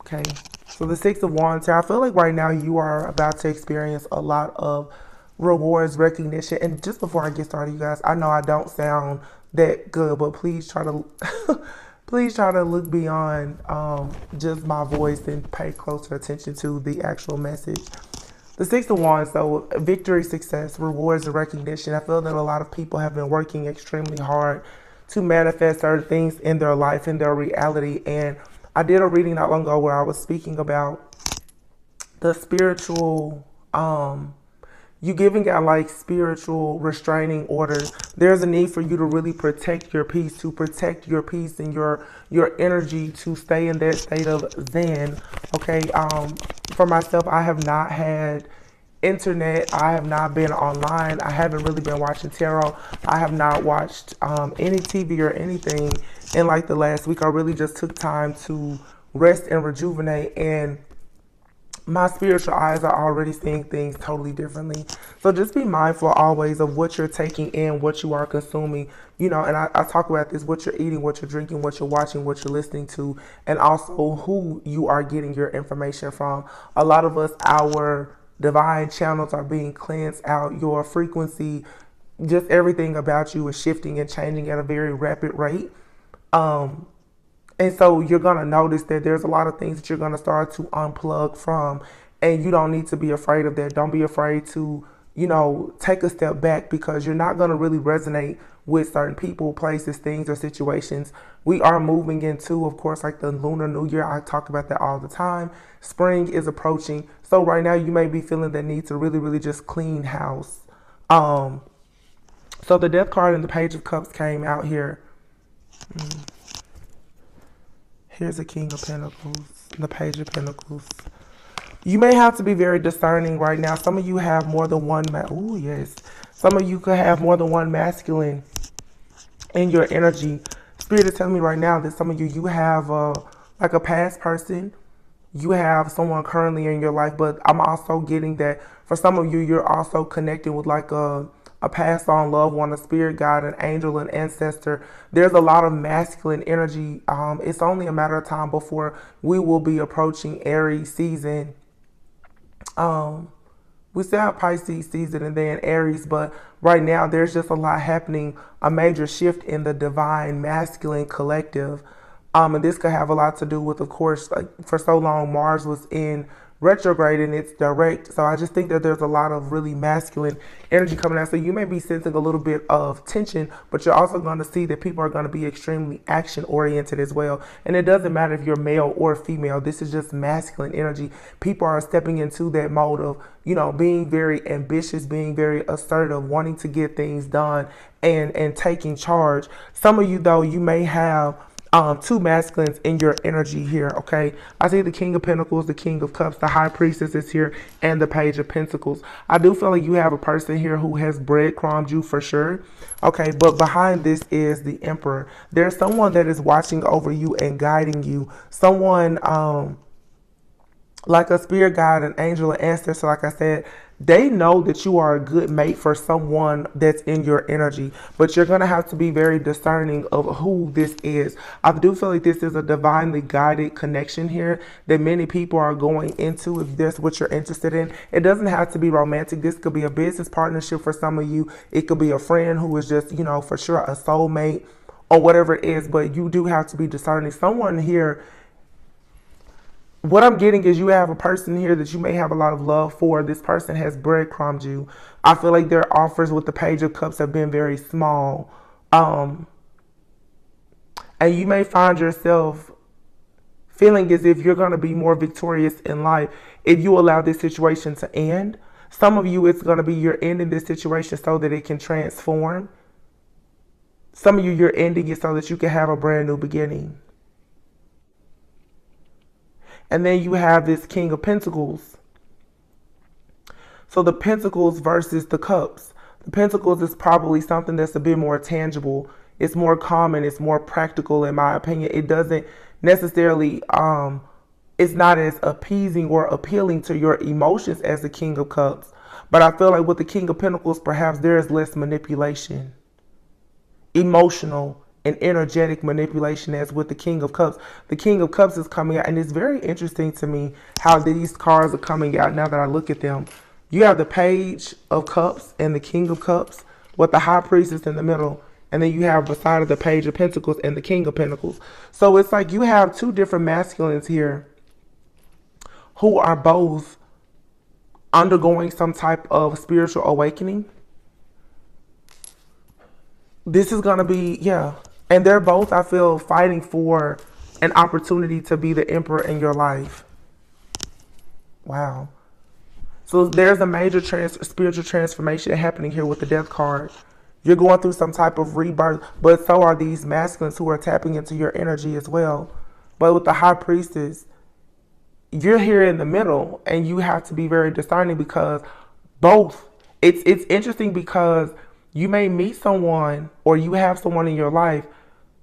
Okay, so the Six of Wands here, I feel like right now you are about to experience a lot of rewards, recognition. And just before I get started, you guys, I know I don't sound that good, but please try to please try to look beyond just my voice and pay closer attention to the actual message. The Six of Wands, though, victory, success, rewards, and recognition. I feel that a lot of people have been working extremely hard to manifest certain things in their life, in their reality. And I did a reading not long ago where I was speaking about the spiritual, you giving out like spiritual restraining orders. There's a need for you to really protect your peace, to protect your peace and your energy, to stay in that state of zen. Okay. For myself, I have not had internet. I have not been online. I haven't really been watching tarot. I have not watched any TV or anything in like the last week. I really just took time to rest and rejuvenate, and my spiritual eyes are already seeing things totally differently. So just be mindful always of what you're taking in, what you are consuming, you know, and I talk about this, what you're eating, what you're drinking, what you're watching, what you're listening to, and also who you are getting your information from. A lot of us, our divine channels are being cleansed out. Your frequency, just everything about you is shifting and changing at a very rapid rate. And so you're going to notice that there's a lot of things that you're going to start to unplug from, and you don't need to be afraid of that. Don't be afraid to, you know, take a step back, because you're not going to really resonate with certain people, places, things, or situations. We are moving into, of course, like the Lunar New Year. I talk about that all the time. Spring is approaching. So right now you may be feeling the need to really, really just clean house. So the Death card and the Page of Cups came out here. Here's the King of Pentacles, the Page of Pentacles. You may have to be very discerning right now. Some of you have more than one, oh yes. Some of you could have more than one masculine in your energy. Spirit is telling me right now that some of you have like a past person. You have someone currently in your life, but I'm also getting that for some of you, you're also connecting with like a passed on loved one, a spirit guide, an angel, an ancestor. There's a lot of masculine energy. It's only a matter of time before we will be approaching Aries season. We still have Pisces season and then Aries, but right now there's just a lot happening, a major shift in the divine masculine collective. And this could have a lot to do with, of course, like for so long Mars was in retrograde and it's direct. So I just think that there's a lot of really masculine energy coming out. So you may be sensing a little bit of tension, but you're also going to see that people are going to be extremely action oriented as well. And it doesn't matter if you're male or female. This is just masculine energy. People are stepping into that mode of, you know, being very ambitious, being very assertive, wanting to get things done and taking charge. Some of you, though, you may have two masculines in your energy here, okay? I see the King of Pentacles, the King of Cups, the High Priestess is here, and the Page of Pentacles. I do feel like you have a person here who has breadcrumbed you for sure, okay? But behind this is the Emperor. There's someone that is watching over you and guiding you. Someone like a spirit guide, an angel, an ancestor, like I said. They know that you are a good mate for someone that's in your energy, but you're going to have to be very discerning of who this is. I do feel like this is a divinely guided connection here that many people are going into if that's what you're interested in. It doesn't have to be romantic. This could be a business partnership for some of you. It could be a friend who is just, you know, for sure a soulmate or whatever it is, but you do have to be discerning. Someone here, what I'm getting is you have a person here that you may have a lot of love for. This person has breadcrumbed you. I feel like their offers with the Page of Cups have been very small. And you may find yourself feeling as if you're going to be more victorious in life if you allow this situation to end. Some of you, it's going to be you're ending this situation so that it can transform. Some of you, you're ending it so that you can have a brand new beginning. And then you have this King of Pentacles. So the Pentacles versus the Cups. The Pentacles is probably something that's a bit more tangible. It's more common. It's more practical, in my opinion. It doesn't necessarily, it's not as appeasing or appealing to your emotions as the King of Cups. But I feel like with the King of Pentacles, perhaps there is less manipulation. Emotional and energetic manipulation as with the King of Cups. The King of Cups is coming out, and it's very interesting to me how these cards are coming out now that I look at them. You have the Page of Cups and the King of Cups with the High Priestess in the middle. And then you have beside of the Page of Pentacles and the King of Pentacles. So it's like you have two different masculines here who are both undergoing some type of spiritual awakening. This is going to be, yeah. And they're both, I feel, fighting for an opportunity to be the emperor in your life. Wow. So there's a major spiritual transformation happening here with the Death card. You're going through some type of rebirth, but so are these masculines who are tapping into your energy as well. But with the High Priestess, you're here in the middle, and you have to be very discerning because both. It's interesting because you may meet someone or you have someone in your life.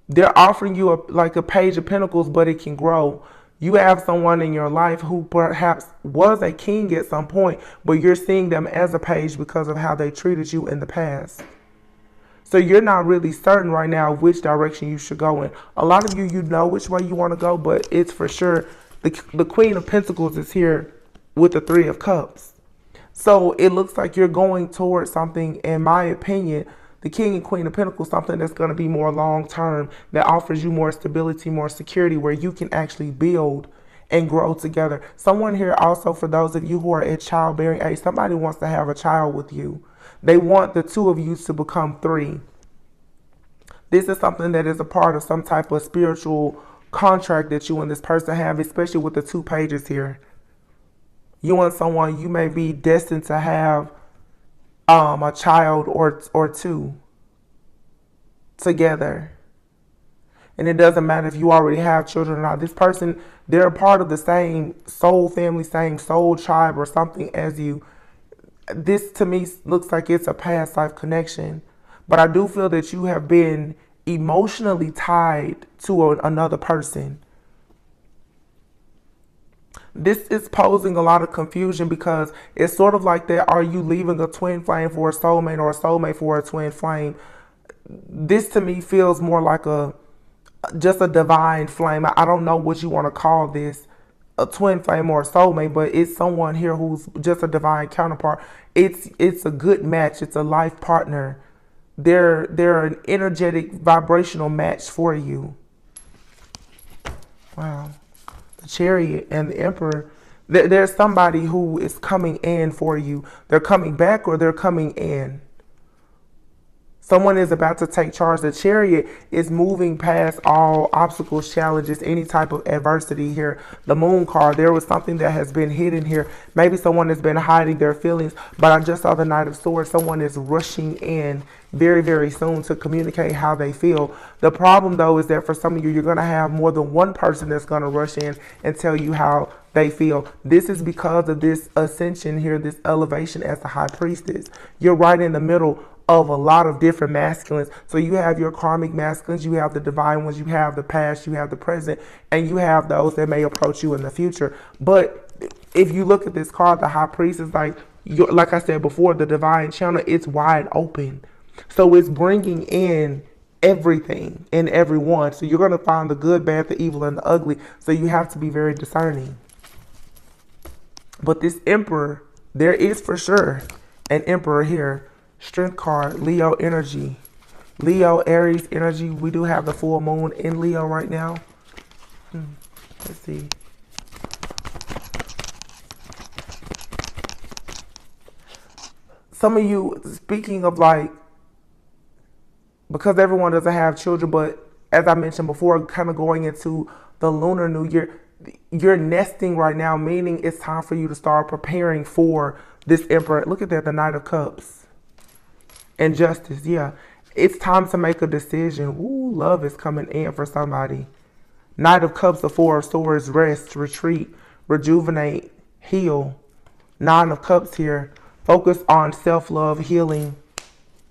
They're offering you like a Page of Pentacles, but it can grow. You have someone in your life who perhaps was a king at some point, but you're seeing them as a page because of how they treated you in the past. So you're not really certain right now which direction you should go in. A lot of you know which way you want to go, but it's for sure the Queen of Pentacles is here with the Three of Cups. So it looks like you're going towards something, in my opinion, the King and Queen of Pentacles, something that's going to be more long-term, that offers you more stability, more security, where you can actually build and grow together. Someone here also, for those of you who are at childbearing age, somebody wants to have a child with you. They want the two of you to become three. This is something that is a part of some type of spiritual contract that you and this person have, especially with the two pages here. You and someone, you may be destined to have a child or two together. And it doesn't matter if you already have children or not. This person, they're a part of the same soul family, same soul tribe or something as you. This to me looks like it's a past life connection. But I do feel that you have been emotionally tied to another person. This is posing a lot of confusion because it's sort of like that. Are you leaving a twin flame for a soulmate or a soulmate for a twin flame? This to me feels more like just a divine flame. I don't know what you want to call this, a twin flame or a soulmate, but it's someone here who's just a divine counterpart. It's a good match. It's a life partner. They're an energetic, vibrational match for you. Wow. The Chariot and the Emperor. There's somebody who is coming in for you. They're coming back or they're coming in. Someone is about to take charge. The Chariot is moving past all obstacles, challenges, any type of adversity here. The Moon card, there was something that has been hidden here. Maybe someone has been hiding their feelings, but I just saw the Knight of Swords. Someone is rushing in very, very soon to communicate how they feel. The problem, though, is that for some of you, you're going to have more than one person that's going to rush in and tell you how they feel. This is because of this ascension here, this elevation as the High Priestess. You're right in the middle of a lot of different masculines. So you have your karmic masculines, you have the divine ones, you have the past, you have the present, and you have those that may approach you in the future. But if you look at this card, the High Priest is like I said before, the divine channel, it's wide open. So it's bringing in everything and everyone. So you're going to find the good, bad, the evil, and the ugly. So you have to be very discerning. But this Emperor, there is for sure an Emperor here. Strength card, Leo energy. Leo, Aries energy. We do have the full moon in Leo right now. Let's see. Some of you, speaking of because everyone doesn't have children, but as I mentioned before, kind of going into the Lunar New Year, you're nesting right now, meaning it's time for you to start preparing for this Emperor. Look at that, the Knight of Cups. And Justice, yeah. It's time to make a decision. Ooh, love is coming in for somebody. Knight of Cups, the Four of Swords, rest, retreat, rejuvenate, heal. Nine of Cups here. Focus on self-love, healing.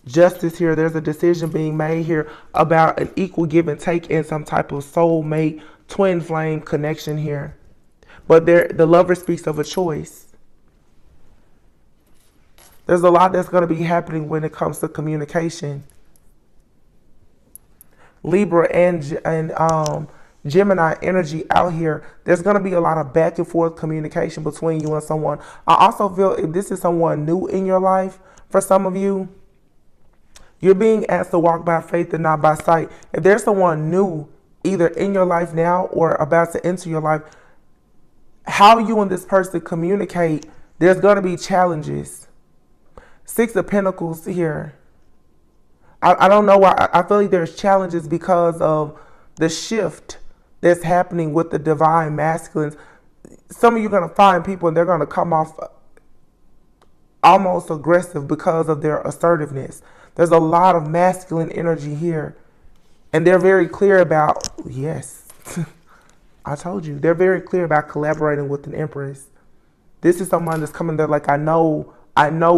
Justice here. There's a decision being made here about an equal give and take in some type of soulmate, twin flame connection here. But the Lover speaks of a choice. There's a lot that's going to be happening when it comes to communication. Libra and Gemini energy out here. There's going to be a lot of back and forth communication between you and someone. I also feel if this is someone new in your life, for some of you, you're being asked to walk by faith and not by sight. If there's someone new, either in your life now or about to enter your life, how you and this person communicate, there's going to be challenges. Six of Pentacles here. I don't know why. I feel like there's challenges because of the shift that's happening with the divine masculines. Some of you are going to find people and they're going to come off almost aggressive because of their assertiveness. There's a lot of masculine energy here. And they're very clear about, yes, I told you, they're very clear about collaborating with an Empress. This is someone that's coming there like, I know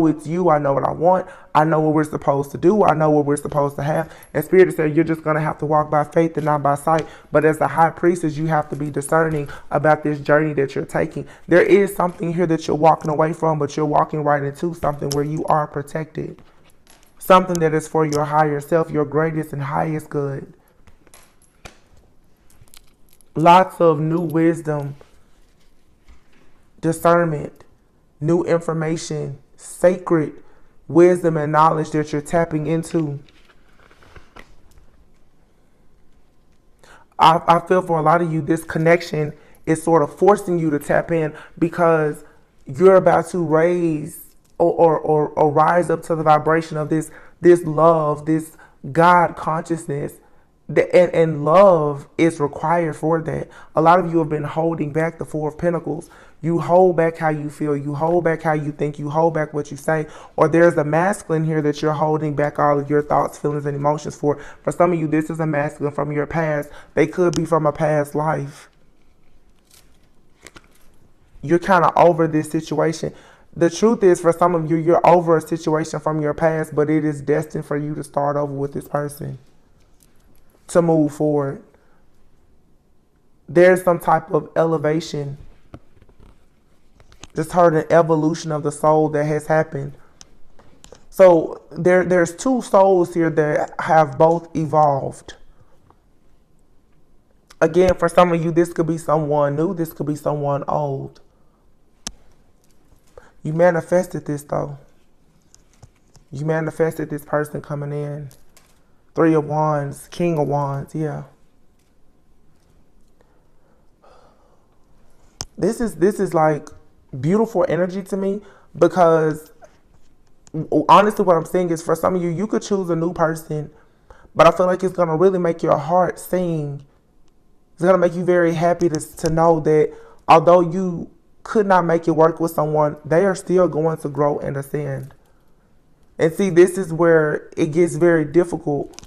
it's you. I know what I want. I know what we're supposed to do. I know what we're supposed to have. And Spirit said, you're just going to have to walk by faith and not by sight. But as the High Priestess, you have to be discerning about this journey that you're taking. There is something here that you're walking away from, but you're walking right into something where you are protected. Something that is for your higher self, your greatest and highest good. Lots of new wisdom, discernment, new information, sacred wisdom and knowledge that you're tapping into. I feel for a lot of you, this connection is sort of forcing you to tap in because you're about to raise or rise up to the vibration of this love, this God consciousness. And love is required for that. A lot of you have been holding back the Four of Pentacles. You hold back how you feel. You hold back how you think. You hold back what you say. Or there's a masculine here that you're holding back all of your thoughts, feelings, and emotions for. For some of you, this is a masculine from your past. They could be from a past life. You're kind of over this situation. The truth is, for some of you, you're over a situation from your past, but it is destined for you to start over with this person. To move forward. There's some type of elevation. Just heard an evolution of the soul that has happened. So there's two souls here that have both evolved. Again, for some of you, this could be someone new. This could be someone old. You manifested this though. You manifested this person coming in. Three of Wands, King of Wands, yeah. This is like beautiful energy to me because honestly what I'm saying is for some of you, you could choose a new person, but I feel like it's going to really make your heart sing. It's going to make you very happy to know that although you could not make it work with someone, they are still going to grow and ascend. And see, this is where it gets very difficult,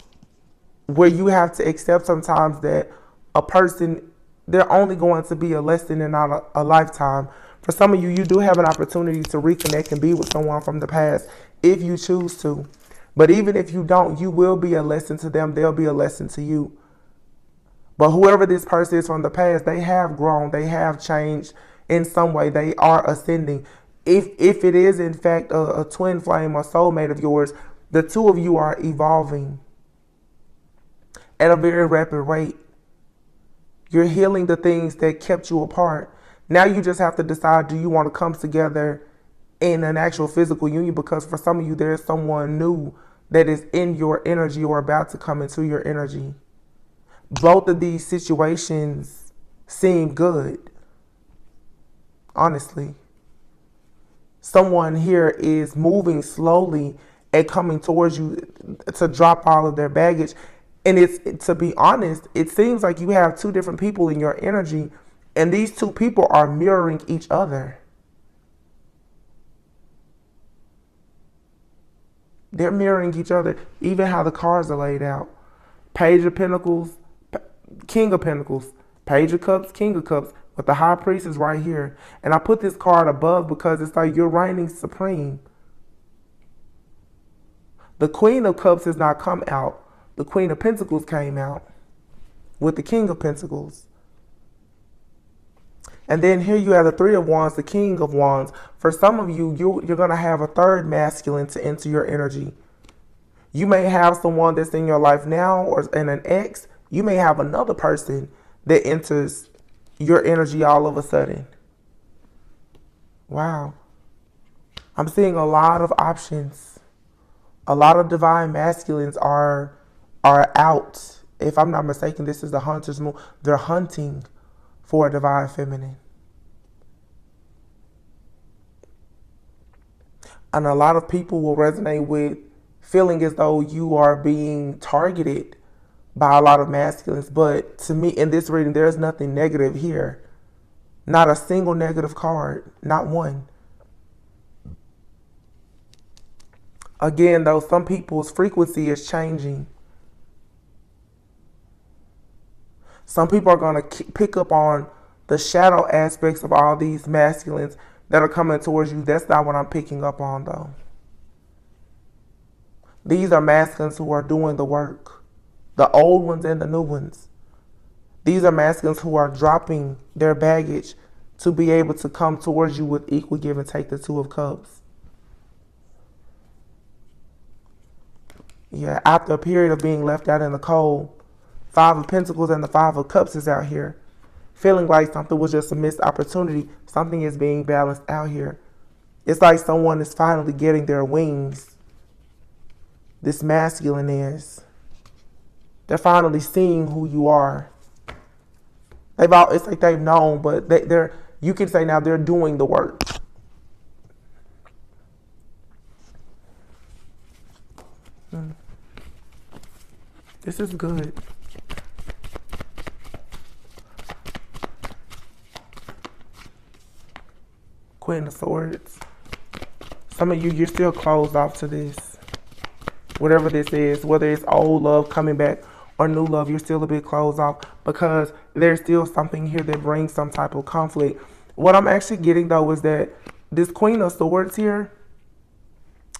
where you have to accept sometimes that a person, they're only going to be a lesson and not a lifetime. For some of you, you do have an opportunity to reconnect and be with someone from the past if you choose to. But even if you don't, you will be a lesson to them. They'll be a lesson to you. But whoever this person is from the past, they have grown. They have changed in some way. They are ascending. If it is, in fact, a twin flame or soulmate of yours, the two of you are evolving at a very rapid rate. You're healing the things that kept you apart. Now you just have to decide, do you want to come together in an actual physical union? Because for some of you, there's someone new that is in your energy or about to come into your energy. Both of these situations seem good, honestly. Someone here is moving slowly and coming towards you to drop all of their baggage. And to be honest, it seems like you have two different people in your energy, and these two people are mirroring each other. They're mirroring each other, even how the cards are laid out. Page of Pentacles, King of Pentacles, Page of Cups, King of Cups, but the High Priest is right here. And I put this card above because it's like you're reigning supreme. The Queen of Cups has not come out. The Queen of Pentacles came out with the King of Pentacles. And then here you have the Three of Wands, the King of Wands. For some of you, you're going to have a third masculine to enter your energy. You may have someone that's in your life now or in an ex. You may have another person that enters your energy all of a sudden. Wow. I'm seeing a lot of options. A lot of divine masculines are out. If I'm not mistaken, this is the hunter's moon. They're hunting for a divine feminine. And a lot of people will resonate with feeling as though you are being targeted by a lot of masculines. But to me, in this reading, there's nothing negative here. Not a single negative card. Not one. Again, though, some people's frequency is changing. Some people are going to pick up on the shadow aspects of all these masculines that are coming towards you. That's not what I'm picking up on, though. These are masculines who are doing the work. The old ones and the new ones. These are masculines who are dropping their baggage to be able to come towards you with equal give and take, the Two of Cups. Yeah, after a period of being left out in the cold, Five of Pentacles and the Five of Cups is out here. Feeling like something was just a missed opportunity. Something is being balanced out here. It's like someone is finally getting their wings. This masculine is. They're finally seeing who you are. It's like they've known, but they're, you can say now they're doing the work. This is good. Queen of Swords. Some of you, you're still closed off to this. Whatever this is, whether it's old love coming back or new love, you're still a bit closed off because there's still something here that brings some type of conflict. What I'm actually getting, though, is that this Queen of Swords here,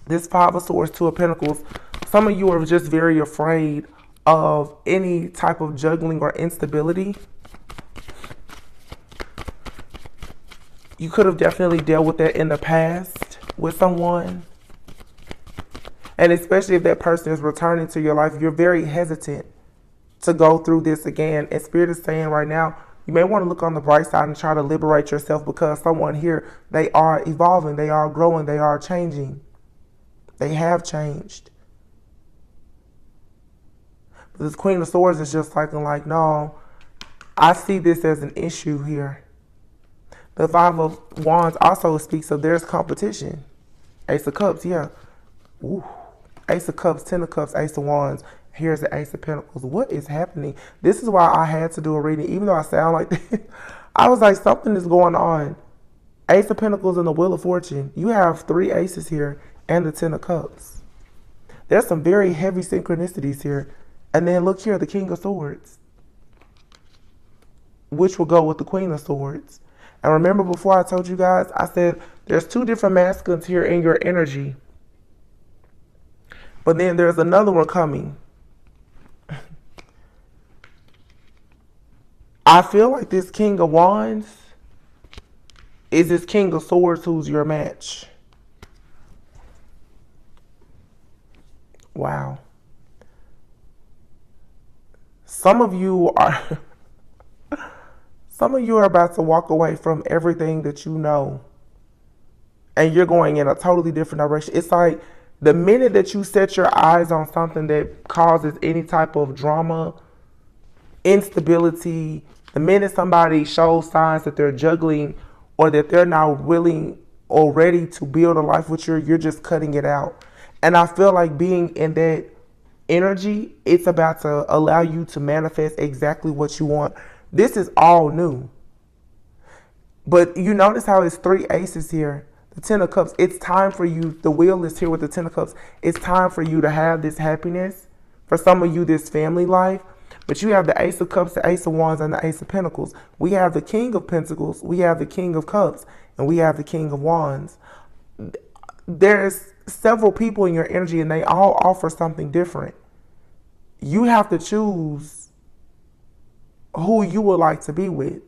this Five of Swords, Two of Pentacles, some of you are just very afraid of any type of juggling or instability. You could have definitely dealt with that in the past with someone. And especially if that person is returning to your life, you're very hesitant to go through this again. And Spirit is saying right now, you may want to look on the bright side and try to liberate yourself, because someone here, they are evolving, they are growing, they are changing. They have changed. But this Queen of Swords is just like, no, I see this as an issue here. The Five of Wands also speaks of there's competition. Ace of Cups, yeah. Ooh. Ace of Cups, Ten of Cups, Ace of Wands. Here's the Ace of Pentacles. What is happening? This is why I had to do a reading, even though I sound like this. I was like, something is going on. Ace of Pentacles and the Wheel of Fortune. You have three aces here and the Ten of Cups. There's some very heavy synchronicities here. And then look here, the King of Swords, which will go with the Queen of Swords. And remember, before I told you guys, I said there's two different masculines here in your energy. But then there's another one coming. I feel like this King of Wands is this King of Swords who's your match. Wow. Some of you are about to walk away from everything that you know, and you're going in a totally different direction. It's like the minute that you set your eyes on something that causes any type of drama, instability, the minute somebody shows signs that they're juggling or that they're not willing or ready to build a life with you, you're just cutting it out. And I feel like being in that energy, it's about to allow you to manifest exactly what you want. This is all new. But you notice how it's three aces here. The Ten of Cups. It's time for you. The wheel is here with the Ten of Cups. It's time for you to have this happiness. For some of you, this family life. But you have the Ace of Cups, the Ace of Wands, and the Ace of Pentacles. We have the King of Pentacles. We have the King of Cups. And we have the King of Wands. There's several people in your energy, and they all offer something different. You have to choose who you would like to be with.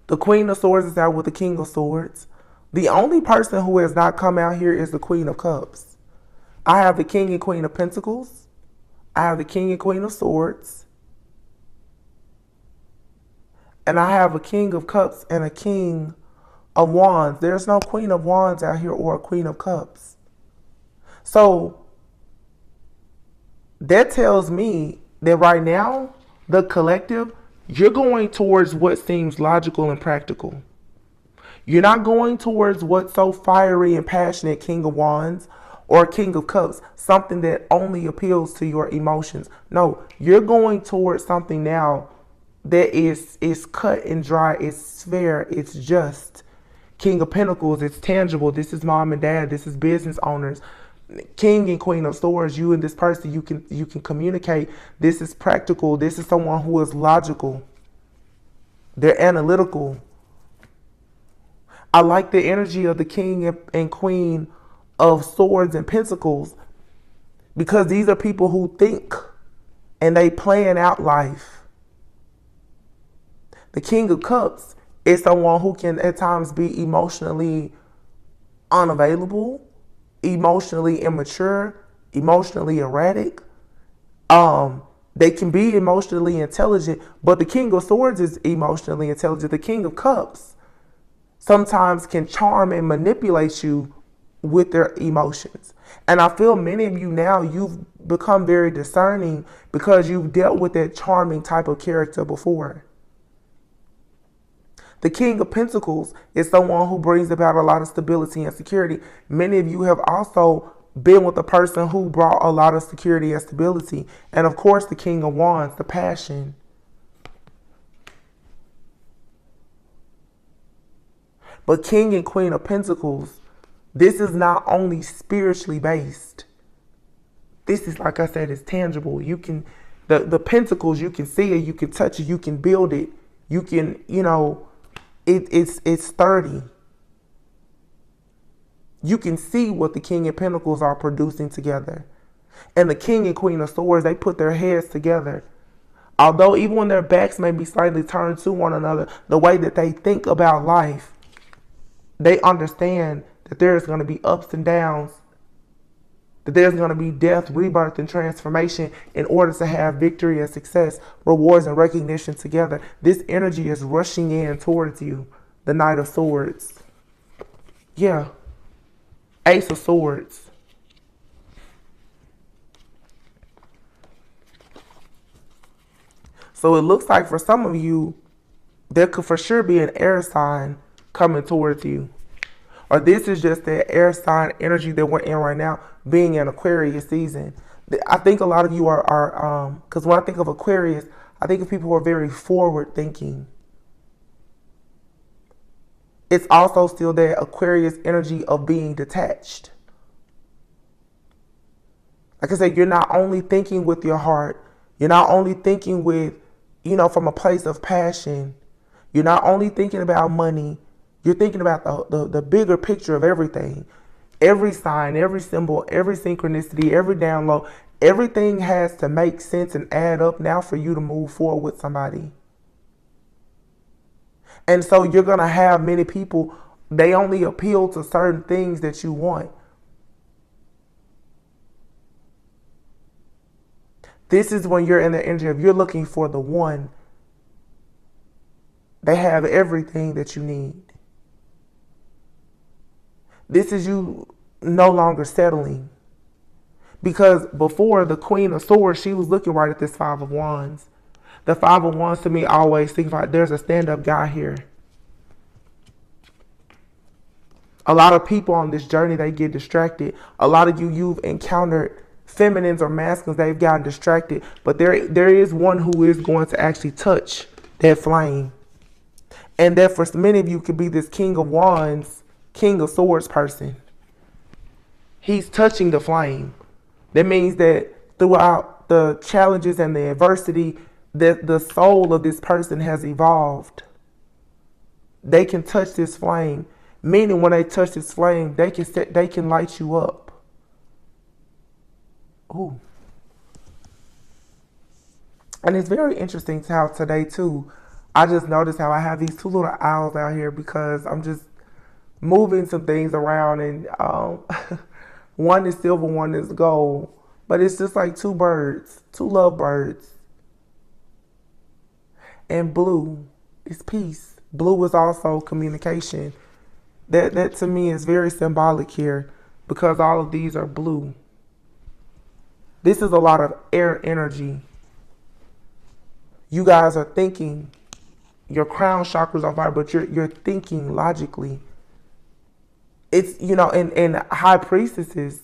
The Queen of Swords is out with the King of Swords. The only person who has not come out here is the Queen of Cups. I have the King and Queen of Pentacles. I have the King and Queen of Swords. And I have a King of Cups and a King of Wands. There's no Queen of Wands out here or a Queen of Cups. So that tells me that right now, the collective, you're going towards what seems logical and practical. You're not going towards what's so fiery and passionate, King of Wands or King of Cups, something that only appeals to your emotions. No, you're going towards something now that is cut and dry, it's fair, it's just. King of Pentacles, it's tangible. This is mom and dad, this is business owners. King and Queen of Swords, you and this person, you can communicate. This is practical. This is someone who is logical. They're analytical. I like the energy of the King and Queen of Swords and Pentacles, because these are people who think and they plan out life. The King of Cups is someone who can at times be emotionally unavailable, emotionally immature, emotionally erratic. They can be emotionally intelligent, but the King of Swords is emotionally intelligent. The King of Cups sometimes can charm and manipulate you with their emotions. And I feel many of you now, you've become very discerning because you've dealt with that charming type of character before. The King of Pentacles is someone who brings about a lot of stability and security. Many of you have also been with a person who brought a lot of security and stability. And of course, the King of Wands, the passion. But King and Queen of Pentacles, this is not only spiritually based. This is, like I said, it's tangible. You can, the pentacles, you can see it, you can touch it, you can build it. You can, it's sturdy. You can see what the King and Pentacles are producing together. And the King and Queen of Swords, they put their heads together. Although even when their backs may be slightly turned to one another, the way that they think about life, they understand that there's going to be ups and downs, that there's going to be death, rebirth, and transformation in order to have victory and success, rewards and recognition together. This energy is rushing in towards you. The Knight of Swords. Yeah. Ace of Swords. So it looks like for some of you, there could for sure be an air sign coming towards you. Or this is just the air sign energy that we're in right now, being in Aquarius season. I think a lot of you are because when I think of Aquarius, I think of people who are very forward thinking. It's also still that Aquarius energy of being detached. Like I said, you're not only thinking with your heart, you're not only thinking with, from a place of passion. You're not only thinking about money, you're thinking about the bigger picture of everything. Every sign, every symbol, every synchronicity, every download, everything has to make sense and add up now for you to move forward with somebody. And so you're going to have many people, they only appeal to certain things that you want. This is when you're in the energy of you're looking for the one. They have everything that you need. This is you no longer settling. Because before, the Queen of Swords, she was looking right at this Five of Wands. The Five of Wands to me always signifies there's a stand-up guy here. A lot of people on this journey, they get distracted. A lot of you've encountered feminines or masculines, they've gotten distracted. But there is one who is going to actually touch that flame. And that for many of you could be this King of Wands, King of Swords person. He's touching the flame. That means that throughout the challenges and the adversity, that the soul of this person has evolved. They can touch this flame. Meaning when they touch this flame, they can light you up. Ooh. And it's very interesting how today too, I just noticed how I have these two little owls out here because I'm just moving some things around and One is silver, one is gold. But it's just like two birds, two love birds. And blue is peace. Blue is also communication. That to me is very symbolic here because all of these are blue. This is a lot of air energy. You guys are thinking, your crown chakra's on fire, but you're thinking logically. It's, you know, and high priestesses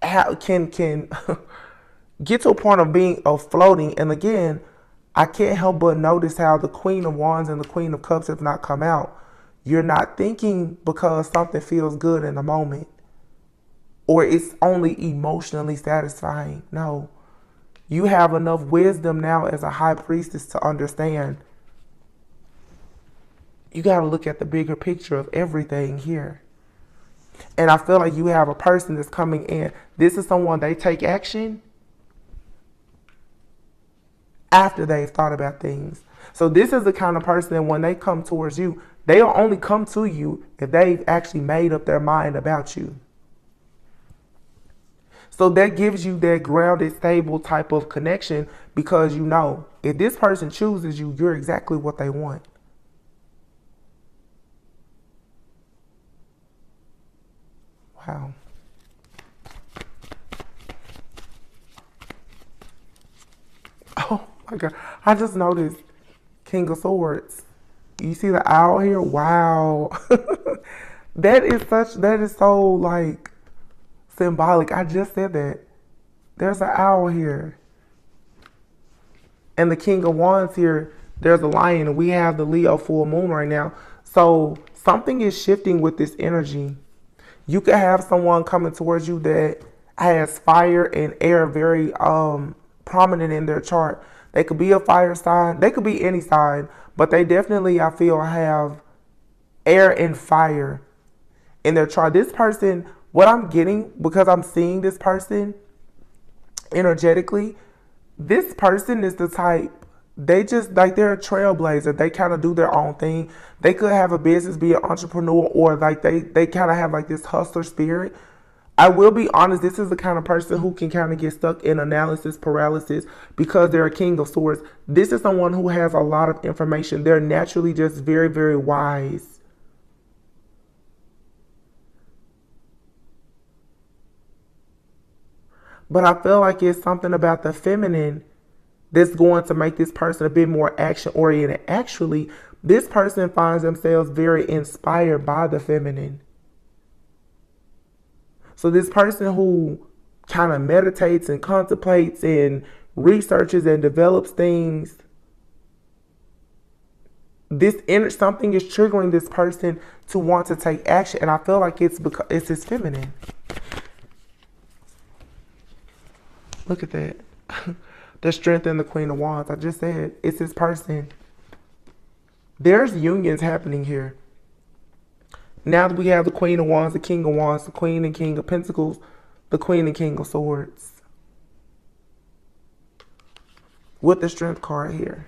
can get to a point of floating. And again, I can't help but notice how the Queen of Wands and the Queen of Cups have not come out. You're not thinking because something feels good in the moment, or it's only emotionally satisfying. No, you have enough wisdom now as a high priestess to understand. You got to look at the bigger picture of everything here. And I feel like you have a person that's coming in. This is someone, they take action after they've thought about things. So this is the kind of person that when they come towards you, they'll only come to you if they've actually made up their mind about you. So that gives you that grounded, stable type of connection because you know if this person chooses you, you're exactly what they want. Wow. Oh my God. I just noticed King of Swords. You see the owl here? Wow. That is so like symbolic. I just said that. There's an owl here. And the King of Wands here, there's a lion. And we have the Leo full moon right now. So something is shifting with this energy. You could have someone coming towards you that has fire and air very prominent in their chart. They could be a fire sign. They could be any sign. But they definitely, I feel, have air and fire in their chart. This person, what I'm getting, because I'm seeing this person energetically, this person is the type, they just, like, they're a trailblazer. They kind of do their own thing. They could have a business, be an entrepreneur, or like they kind of have like this hustler spirit. I will be honest, this is the kind of person who can kind of get stuck in analysis paralysis because they're a King of Swords. This is someone who has a lot of information. They're naturally just very, very wise. But I feel like it's something about the feminine that's going to make this person a bit more action oriented. Actually, this person finds themselves very inspired by the feminine. So this person who kind of meditates and contemplates and researches and develops things, this inner something is triggering this person to want to take action. And I feel like it's because it's his feminine. Look at that. The strength in the Queen of Wands. I just said it's this person. There's unions happening here. Now that we have the Queen of Wands, the King of Wands, the Queen and King of Pentacles, the Queen and King of Swords. With the Strength card here.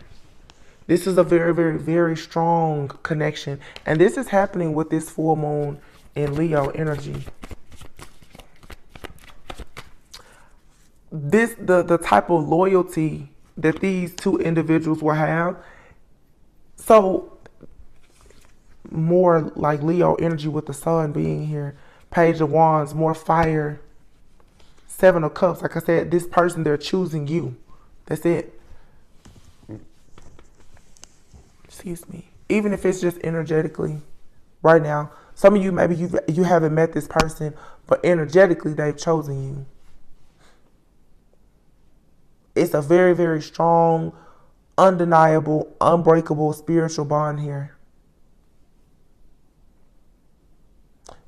This is a very, very, very strong connection. And this is happening with this full moon in Leo energy. The type of loyalty that these two individuals will have. So more like Leo energy with the sun being here. Page of Wands, more fire. Seven of Cups. Like I said, this person, they're choosing you. That's it. Excuse me. Even if it's just energetically right now. Some of you, maybe you haven't met this person, but energetically they've chosen you. It's a very, very strong, undeniable, unbreakable spiritual bond here.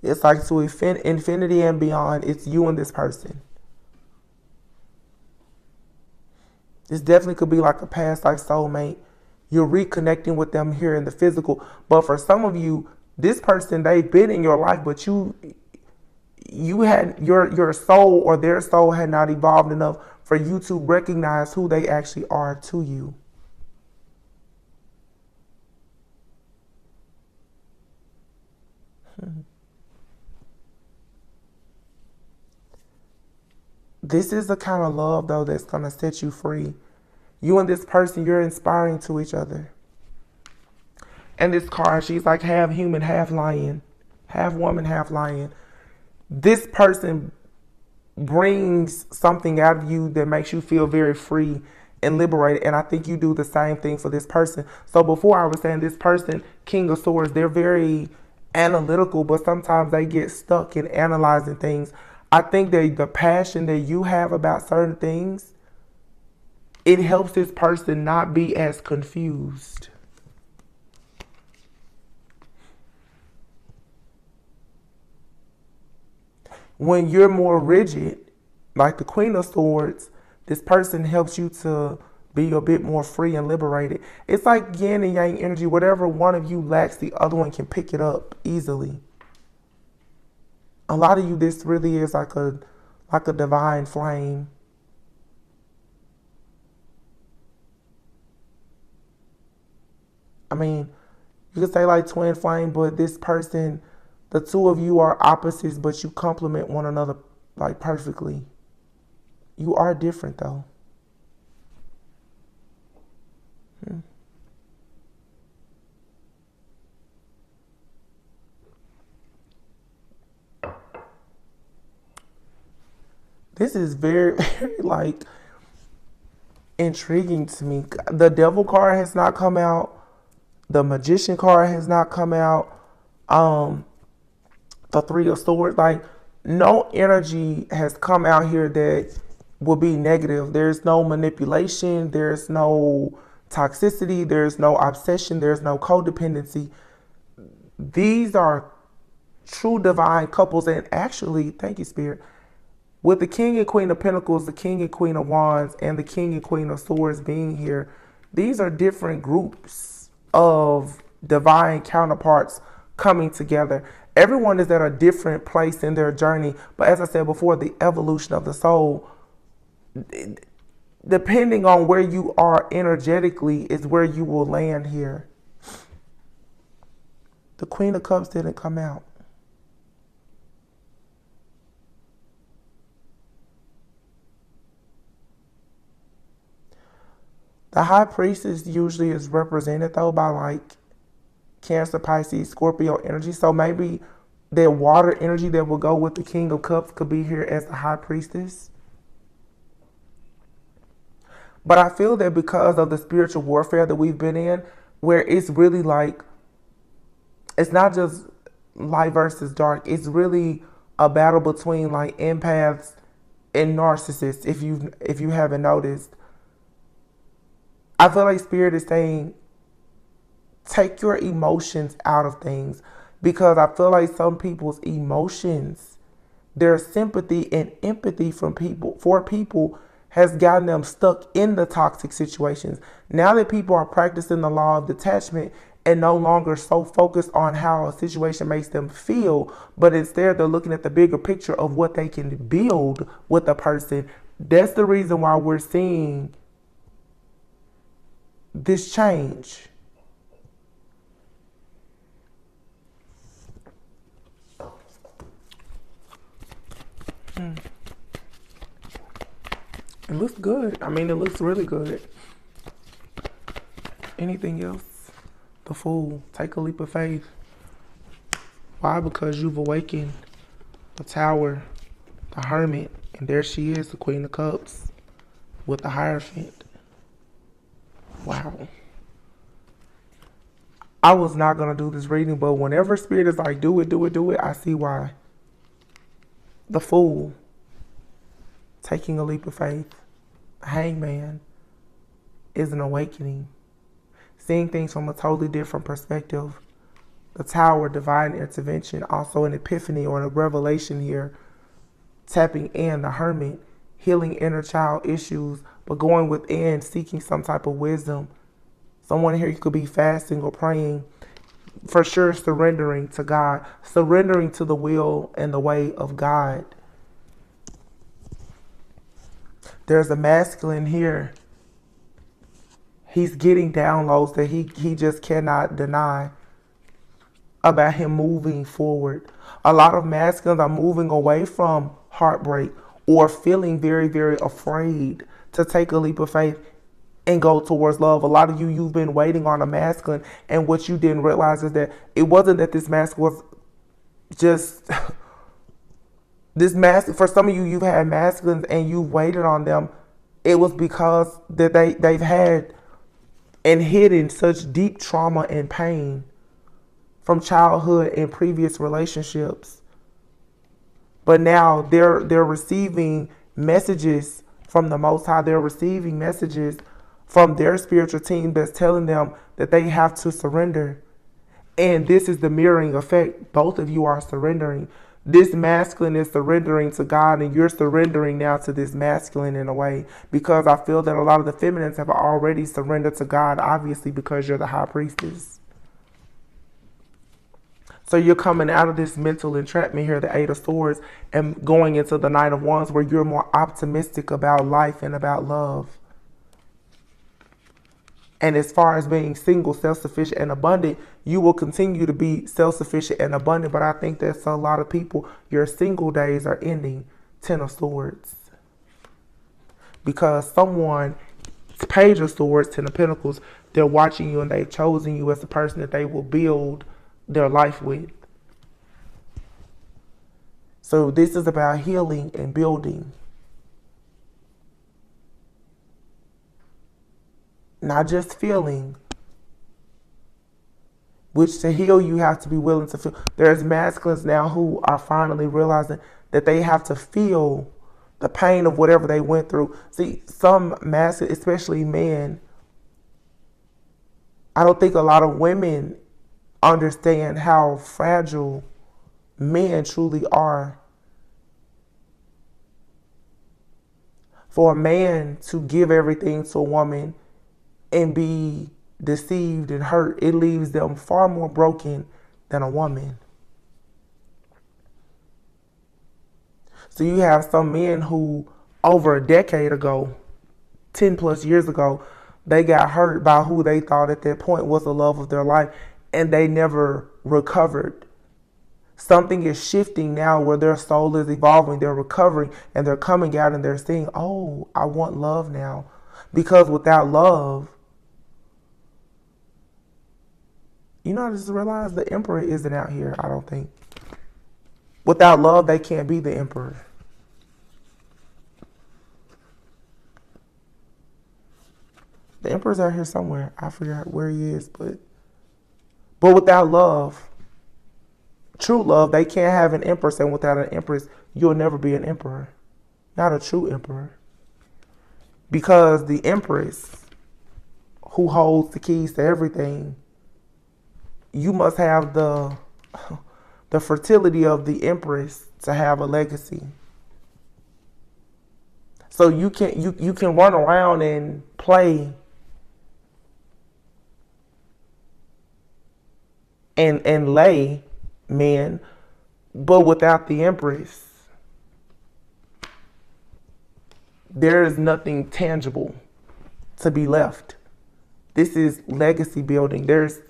It's like to infinity and beyond. It's you and this person. This definitely could be like a past life soulmate. You're reconnecting with them here in the physical. But for some of you, this person, they've been in your life, but you had your soul or their soul had not evolved enough for you to recognize who they actually are to you. This is the kind of love, though, that's going to set you free. You and this person, you're inspiring to each other. And this card, she's like half human, half lion. Half woman, half lion. This person brings something out of you that makes you feel very free and liberated. And I think you do the same thing for this person. So before I was saying this person, King of Swords, they're very analytical, but sometimes they get stuck in analyzing things. I think that the passion that you have about certain things, it helps this person not be as confused. When you're more rigid, like the Queen of Swords, this person helps you to be a bit more free and liberated. It's like yin and yang energy. Whatever one of you lacks, the other one can pick it up easily. A lot of you, this really is like a divine flame. I mean, you could say like twin flame, but this person, the two of you are opposites, but you complement one another like perfectly. You are different though. This is very, very like intriguing to me. The Devil card has not come out. The Magician card has not come out. The Three of Swords, like no energy has come out here that will be negative. There's no manipulation. There's no toxicity. There's no obsession. There's no codependency. These are true divine couples. And actually, thank you, Spirit. With the King and Queen of Pentacles, the King and Queen of Wands, and the King and Queen of Swords being here, these are different groups of divine counterparts coming together. Everyone is at a different place in their journey. But as I said before, the evolution of the soul, depending on where you are energetically, is where you will land here. The Queen of Cups didn't come out. The High Priestess usually is represented though by like Cancer, Pisces, Scorpio energy. So maybe that water energy that will go with the King of Cups could be here as the High Priestess. But I feel that because of the spiritual warfare that we've been in, where it's really like, it's not just light versus dark. It's really a battle between like empaths and narcissists, if you haven't noticed. I feel like Spirit is saying, take your emotions out of things, because I feel like some people's emotions, their sympathy and empathy for people has gotten them stuck in the toxic situations. Now that people are practicing the law of detachment and no longer so focused on how a situation makes them feel, but instead they're looking at the bigger picture of what they can build with a person. That's the reason why we're seeing this change. It looks good. I mean, it looks really good. Anything else? The Fool. Take a leap of faith. Why? Because you've awakened. The Tower. The Hermit. And there she is, the Queen of Cups. With the Hierophant. Wow. I was not going to do this reading, but whenever Spirit is like, do it, do it, do it, I see why. The Fool. Taking a leap of faith. Hangman is an awakening. Seeing things from a totally different perspective. The Tower, divine intervention, also an epiphany or a revelation here. Tapping in. The Hermit, healing inner child issues, but going within, seeking some type of wisdom. Someone here, you could be fasting or praying. For sure, surrendering to God. Surrendering to the will and the way of God. There's a masculine here. He's getting downloads that he just cannot deny about him moving forward. A lot of masculines are moving away from heartbreak or feeling very, very afraid to take a leap of faith and go towards love. A lot of you, you've been waiting on a masculine, and what you didn't realize is that it wasn't that this masculine was just this mask. For some of you, you've had masculines and you waited on them. It was because that they've had and hidden such deep trauma and pain from childhood and previous relationships. But now they're receiving messages from the Most High. They're receiving messages from their spiritual team that's telling them that they have to surrender. And this is the mirroring effect. Both of you are surrendering. This masculine is surrendering to God, and you're surrendering now to this masculine in a way, because I feel that a lot of the feminines have already surrendered to God, obviously, because you're the high priestess. So you're coming out of this mental entrapment here, the Eight of Swords, and going into the Knight of Wands, where you're more optimistic about life and about love. And as far as being single, self-sufficient, and abundant, you will continue to be self-sufficient and abundant. But I think that's a lot of people, your single days are ending. Ten of Swords. Because someone, Page of Swords, Ten of Pentacles, they're watching you and they've chosen you as the person that they will build their life with. So this is about healing and building. Not just feeling, which to heal you have to be willing to feel. There's masculines now who are finally realizing that they have to feel the pain of whatever they went through. See, some masculines, especially men, I don't think a lot of women understand how fragile men truly are. For a man to give everything to a woman and be deceived and hurt, it leaves them far more broken than a woman. So you have some men who over a decade ago, 10 plus years ago, they got hurt by who they thought at that point was the love of their life, and they never recovered. Something is shifting now where their soul is evolving, they're recovering, and they're coming out and they're saying, oh, I want love now. Because without love, you know, I just realized the emperor isn't out here, I don't think. Without love, they can't be the emperor. The emperor's out here somewhere. I forgot where he is, but without love, true love, they can't have an empress, and without an empress, you'll never be an emperor. Not a true emperor. Because the empress, who holds the keys to everything, you must have the fertility of the empress to have a legacy. So you can run around and play and lay men, but without the empress, there is nothing tangible to be left. This is legacy building. There's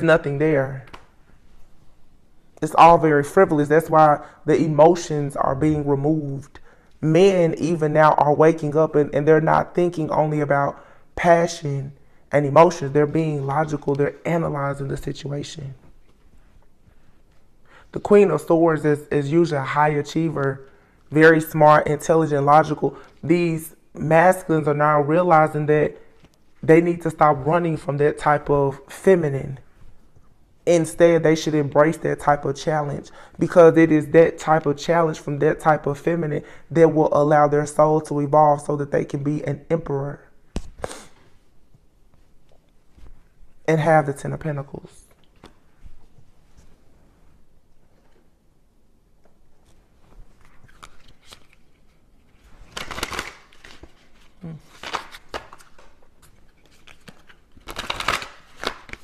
nothing there. It's all very frivolous. That's why the emotions are being removed. Men even now are waking up and they're not thinking only about passion and emotions. They're being logical. They're analyzing the situation. The Queen of Swords is usually a high achiever, very smart, intelligent, logical. These masculines are now realizing that they need to stop running from that type of feminine. Instead, they should embrace that type of challenge, because it is that type of challenge from that type of feminine that will allow their soul to evolve so that they can be an emperor and have the Ten of Pentacles.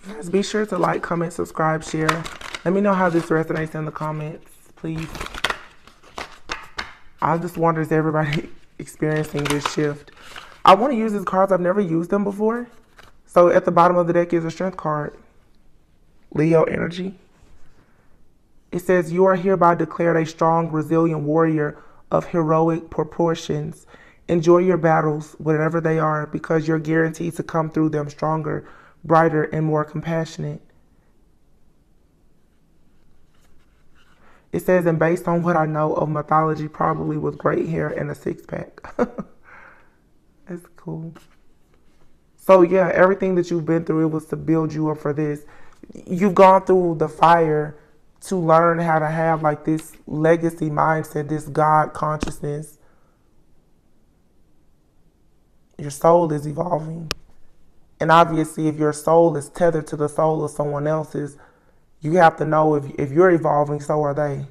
Guys, be sure to like, comment, subscribe, share. Let me know how this resonates in the comments, please. I just wonder, is everybody experiencing this shift? I want to use these cards. I've never used them before. So at the bottom of the deck is a strength card. Leo energy. It says, you are hereby declared a strong, resilient warrior of heroic proportions. Enjoy your battles, whatever they are, because you're guaranteed to come through them stronger, brighter, and more compassionate. It says, and based on what I know of mythology, probably with great hair and a six-pack. That's cool. So yeah, everything that you've been through, it was to build you up for this. You've gone through the fire to learn how to have like this legacy mindset, this God consciousness. Your soul is evolving. And obviously, if your soul is tethered to the soul of someone else's, you have to know if you're evolving, so are they.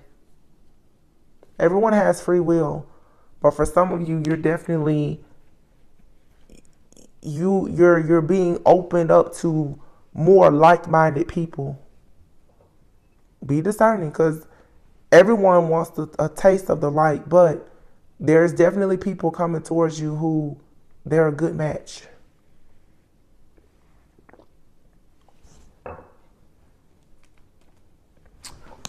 Everyone has free will. But for some of you, you're definitely, you're being opened up to more like-minded people. Be discerning, because everyone wants a taste of the light, but there's definitely people coming towards you who they're a good match.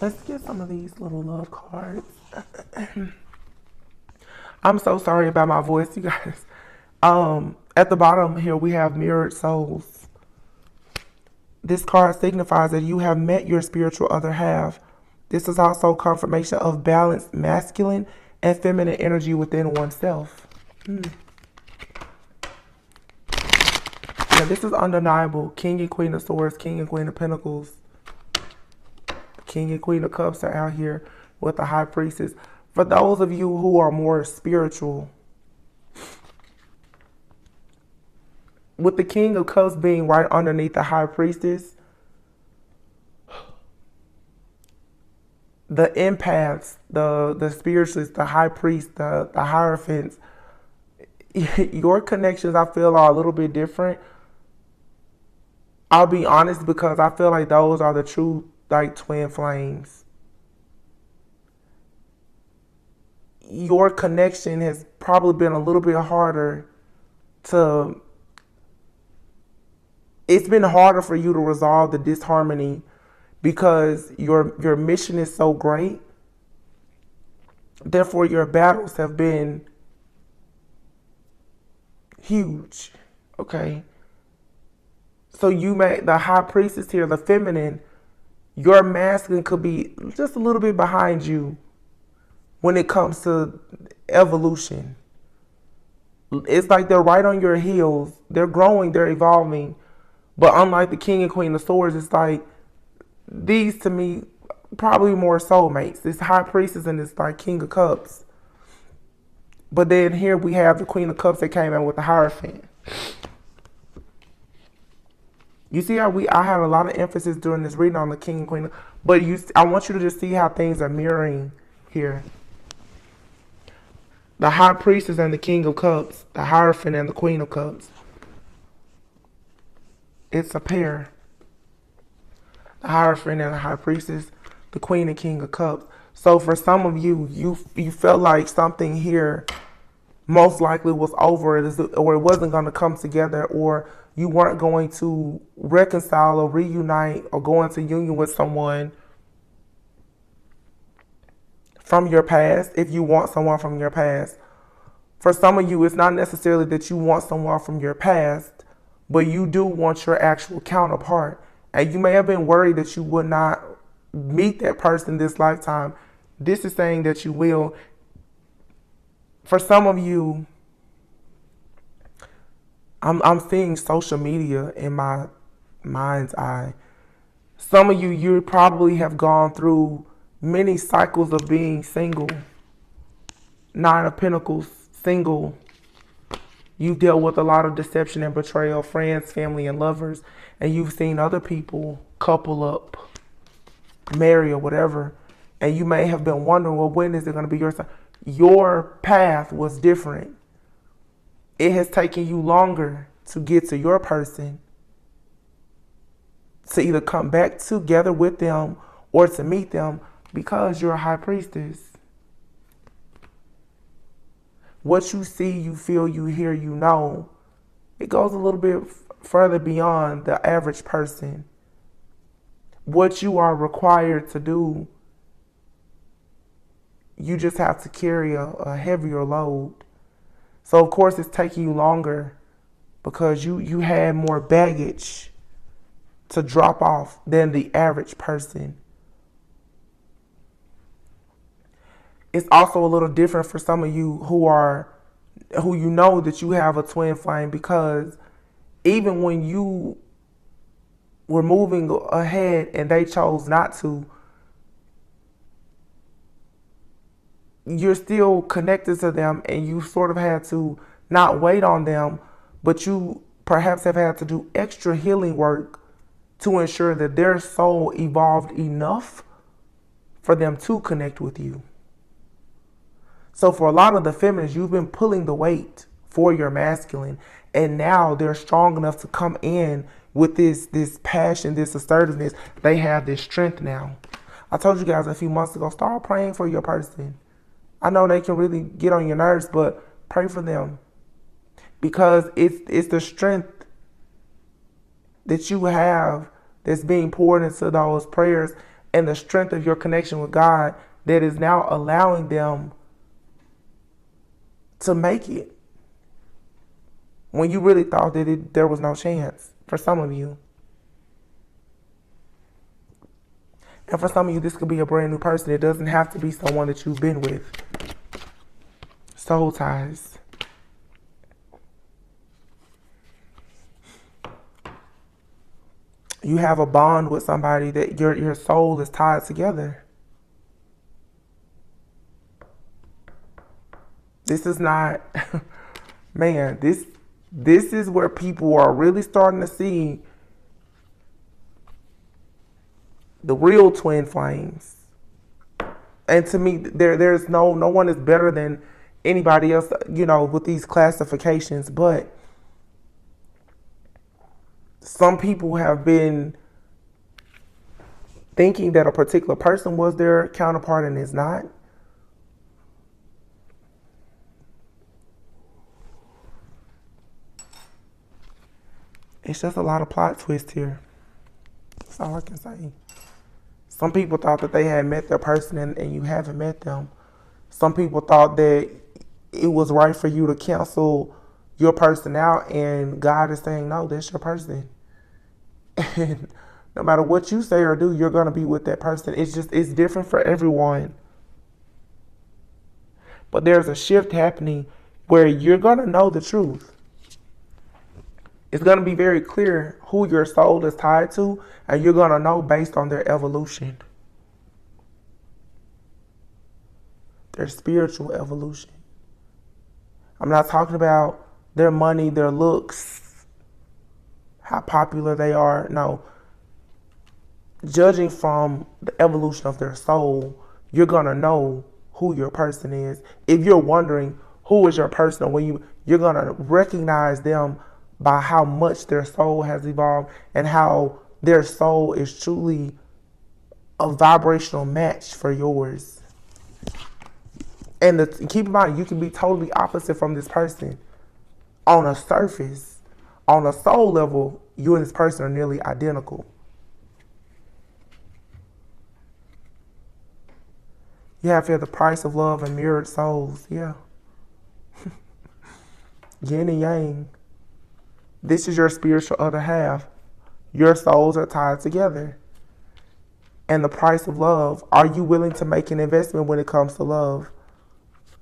Let's get some of these little love cards. I'm so sorry about my voice, you guys. At the bottom here, we have mirrored souls. This card signifies that you have met your spiritual other half. This is also confirmation of balanced masculine and feminine energy within oneself. Yeah, this is undeniable. King and Queen of Swords, King and Queen of Pentacles. King and Queen of Cups are out here with the High Priestess. For those of you who are more spiritual, with the King of Cups being right underneath the High Priestess, the empaths, the spiritualists, the High Priest, the Hierophants, your connections, I feel, are a little bit different. I'll be honest, because I feel like those are the true, like, twin flames. Your connection has probably been a little bit harder to, it's been harder for you to resolve the disharmony because your mission is so great. Therefore, your battles have been huge. Okay. So you may, the High Priestess here, the feminine, your masculine could be just a little bit behind you when it comes to evolution. It's like they're right on your heels. They're growing, they're evolving. But unlike the King and Queen of Swords, it's like, these to me, probably more soulmates. This High Priestess and this like King of Cups. But then here we have the Queen of Cups that came out with the Hierophant. You see how I had a lot of emphasis during this reading on the King and Queen. But I want you to just see how things are mirroring here. The High Priestess and the King of Cups. The Hierophant and the Queen of Cups. It's a pair. The Hierophant and the High Priestess. The Queen and King of Cups. So for some of you, you felt like something here most likely was over, or it wasn't going to come together, or you weren't going to reconcile or reunite or go into union with someone from your past, if you want someone from your past. For some of you, it's not necessarily that you want someone from your past, but you do want your actual counterpart. And you may have been worried that you would not meet that person this lifetime. This is saying that you will. For some of you, I'm seeing social media in my mind's eye. Some of you probably have gone through many cycles of being single. Nine of Pentacles, single. You've dealt with a lot of deception and betrayal, friends, family, and lovers. And you've seen other people couple up, marry, or whatever. And you may have been wondering, well, when is it going to be your time? Your path was different. It has taken you longer to get to your person, to either come back together with them or to meet them, because you're a High Priestess. What you see, you feel, you hear, you know, it goes a little bit further beyond the average person. What you are required to do, you just have to carry a heavier load. So of course it's taking you longer because you had more baggage to drop off than the average person. It's also a little different for some of you who you know that you have a twin flame, because even when you were moving ahead and they chose not to, you're still connected to them, and you sort of had to not wait on them, but you perhaps have had to do extra healing work to ensure that their soul evolved enough for them to connect with you. So for a lot of the feminists, you've been pulling the weight for your masculine, and now they're strong enough to come in with this passion, this assertiveness. They have this strength now. I told you guys a few months ago, start praying for your person. I know they can really get on your nerves, but pray for them, because it's the strength that you have that's being poured into those prayers, and the strength of your connection with God that is now allowing them to make it when you really thought that there was no chance for some of you. And for some of you, this could be a brand new person. It doesn't have to be someone that you've been with. Soul ties. You have a bond with somebody that your soul is tied together. This is not, man, this is where people are really starting to see the real twin flames. And to me, there's no one is better than anybody else, with these classifications. But some people have been thinking that a particular person was their counterpart, and is not. It's just a lot of plot twists here. That's all I can say. Some people thought that they had met their person, and you haven't met them. Some people thought that it was right for you to cancel your person out, and God is saying, no, that's your person. And no matter what you say or do, you're going to be with that person. It's different for everyone. But there's a shift happening where you're going to know the truth. It's going to be very clear who your soul is tied to, and you're going to know based on their evolution. Their spiritual evolution. I'm not talking about their money, their looks, how popular they are. No. Judging from the evolution of their soul, you're going to know who your person is. If you're wondering who is your person, you're going to recognize them by how much their soul has evolved, and how their soul is truly a vibrational match for yours. And keep in mind, you can be totally opposite from this person. On a surface, on a soul level, you and this person are nearly identical. You have here the price of love and mirrored souls. Yeah. Yin and yang. This is your spiritual other half. Your souls are tied together. And the price of love. Are you willing to make an investment when it comes to love?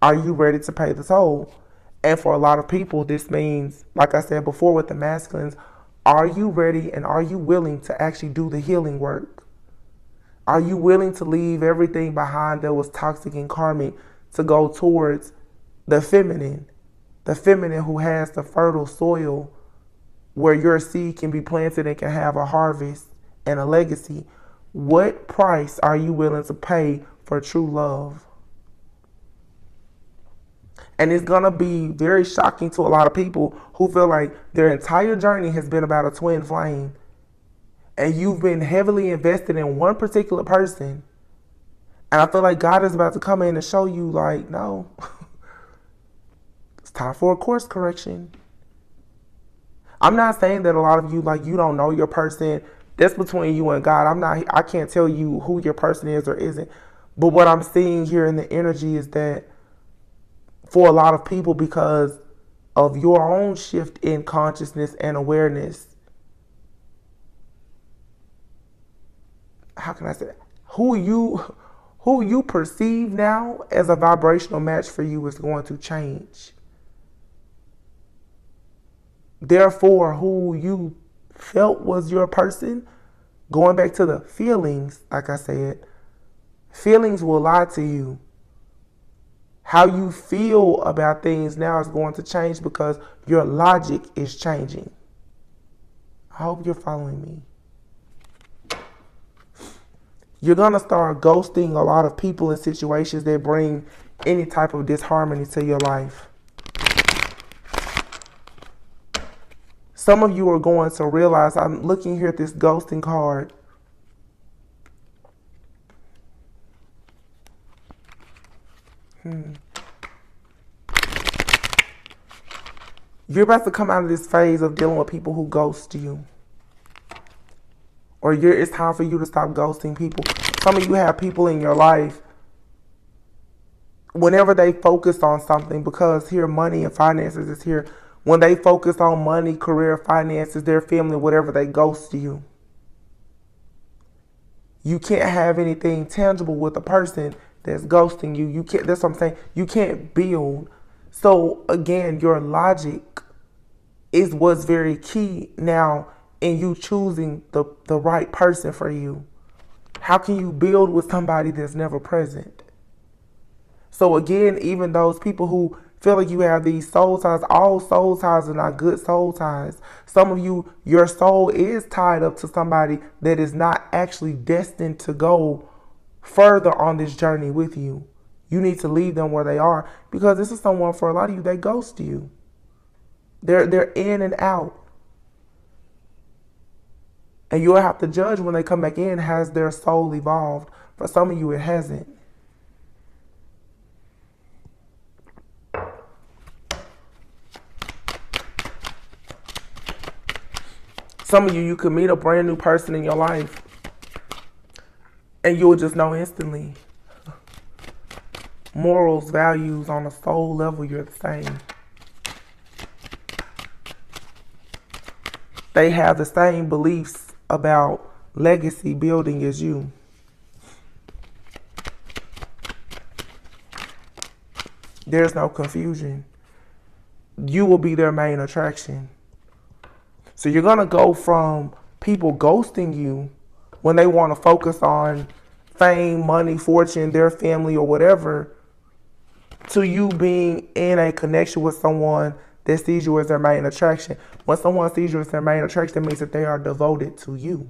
Are you ready to pay the toll? And for a lot of people, this means, like I said before with the masculines, are you ready and are you willing to actually do the healing work? Are you willing to leave everything behind that was toxic and karmic to go towards the feminine who has the fertile soil where your seed can be planted and can have a harvest and a legacy? What price are you willing to pay for true love? And it's going to be very shocking to a lot of people who feel like their entire journey has been about a twin flame. And you've been heavily invested in one particular person. And I feel like God is about to come in and show you, like, no. It's time for a course correction. I'm not saying that a lot of you, like, you don't know your person. That's between you and God. I can't tell you who your person is or isn't. But what I'm seeing here in the energy is that for a lot of people, because of your own shift in consciousness and awareness, how can I say that? Who you perceive now as a vibrational match for you is going to change. Therefore, who you felt was your person, going back to the feelings, like I said, feelings will lie to you. How you feel about things now is going to change because your logic is changing. I hope you're following me. You're going to start ghosting a lot of people in situations that bring any type of disharmony to your life. Some of you are going to realize, I'm looking here at this ghosting card. You're about to come out of this phase of dealing with people who ghost you. Or it's time for you to stop ghosting people. Some of you have people in your life, whenever they focus on something, because here money and finances is here. When they focus on money, career, finances, their family, whatever, they ghost you. You can't have anything tangible with a person that's ghosting you. You can't. That's what I'm saying. You can't build. So again, your logic is what's very key now in you choosing the right person for you. How can you build with somebody that's never present? So again, even those people who feel like you have these soul ties, all soul ties are not good soul ties. Some of you, your soul is tied up to somebody that is not actually destined to go further on this journey with you. You need to leave them where they are, because this is someone, for a lot of you, they ghost you. They're in and out. And you'll have to judge when they come back in, has their soul evolved? For some of you, it hasn't. Some of you, you could meet a brand new person in your life and you'll just know instantly. Morals, values, on a soul level, you're the same. They have the same beliefs about legacy building as you. There's no confusion. You will be their main attraction. So you're going to go from people ghosting you when they want to focus on fame, money, fortune, their family, or whatever, to you being in a connection with someone that sees you as their main attraction. When someone sees you as their main attraction, that means that they are devoted to you.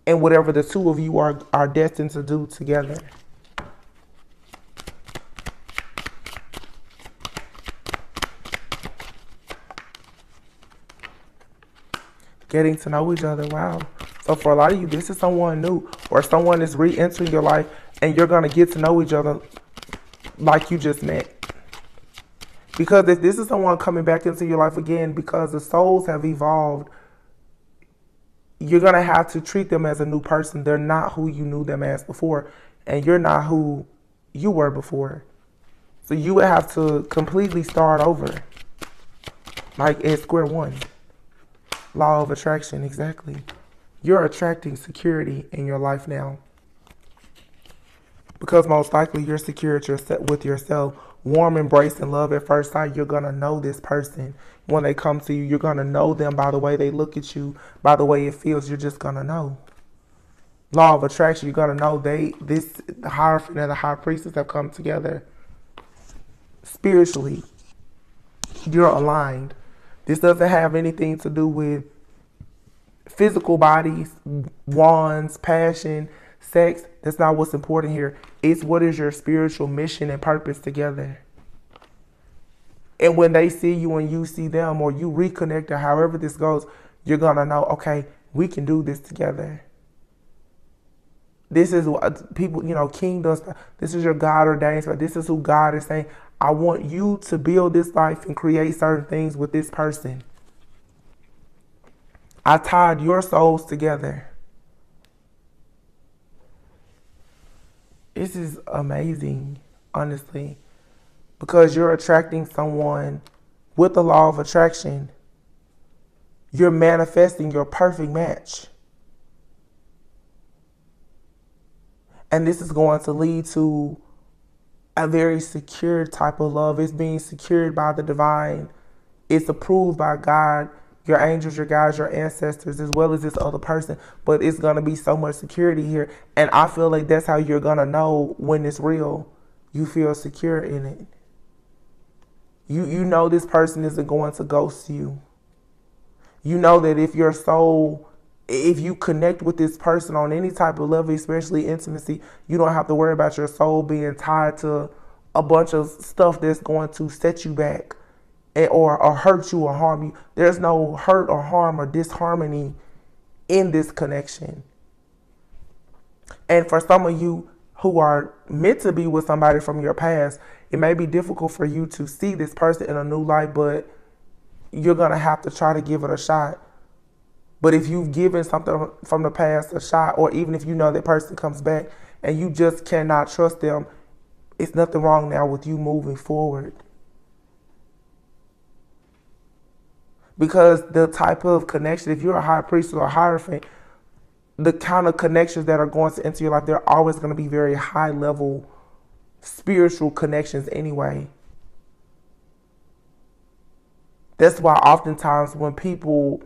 And whatever the two of you are destined to do together. Getting to know each other. Wow. So for a lot of you, this is someone new, or someone is re-entering your life, and you're going to get to know each other like you just met. Because if this is someone coming back into your life again, because the souls have evolved, you're going to have to treat them as a new person. They're not who you knew them as before, and you're not who you were before. So you would have to completely start over, like at square one. Law of attraction, exactly. You're attracting security in your life now. Because most likely you're secure with yourself. Warm embrace and love at first sight. You're going to know this person. When they come to you, you're going to know them by the way they look at you, by the way it feels. You're just going to know. Law of attraction, you're going to know the Hierophant and the High Priestess have come together. Spiritually, you're aligned. This doesn't have anything to do with physical bodies, wands, passion, sex. That's not what's important here. It's what is your spiritual mission and purpose together. And when they see you and you see them, or you reconnect, or however this goes, you're going to know, okay, we can do this together. This is what people, kingdoms, this is your God ordained. This is who God is saying, I want you to build this life and create certain things with this person. I tied your souls together. This is amazing, honestly, because you're attracting someone with the law of attraction. You're manifesting your perfect match. And this is going to lead to a very secure type of love. It's being secured by the divine. It's approved by God, your angels, your guides, your ancestors, as well as this other person. But it's going to be so much security here. And I feel like that's how you're going to know when it's real. You feel secure in it. You know this person isn't going to ghost you. You know that if you connect with this person on any type of level, especially intimacy, you don't have to worry about your soul being tied to a bunch of stuff that's going to set you back or hurt you or harm you. There's no hurt or harm or disharmony in this connection. And for some of you who are meant to be with somebody from your past, it may be difficult for you to see this person in a new light, but you're going to have to try to give it a shot. But if you've given something from the past a shot, or even if you know that person comes back and you just cannot trust them, it's nothing wrong now with you moving forward. Because the type of connection, if you're a high priest or a hierophant, the kind of connections that are going to enter your life, they're always going to be very high level spiritual connections anyway. That's why oftentimes when people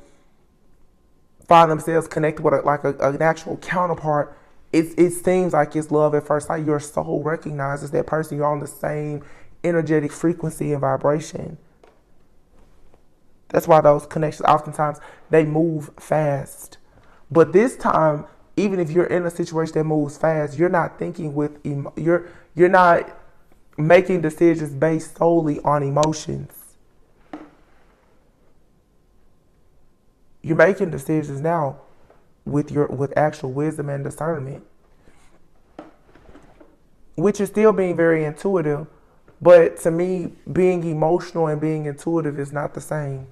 find themselves connected with an actual counterpart, it seems like it's love at first sight. Your soul recognizes that person. You're on the same energetic frequency and vibration. That's why those connections oftentimes they move fast. But this time, even if you're in a situation that moves fast, you're not thinking with you're not making decisions based solely on emotions. You're making decisions now with actual wisdom and discernment, which is still being very intuitive. But to me, being emotional and being intuitive is not the same.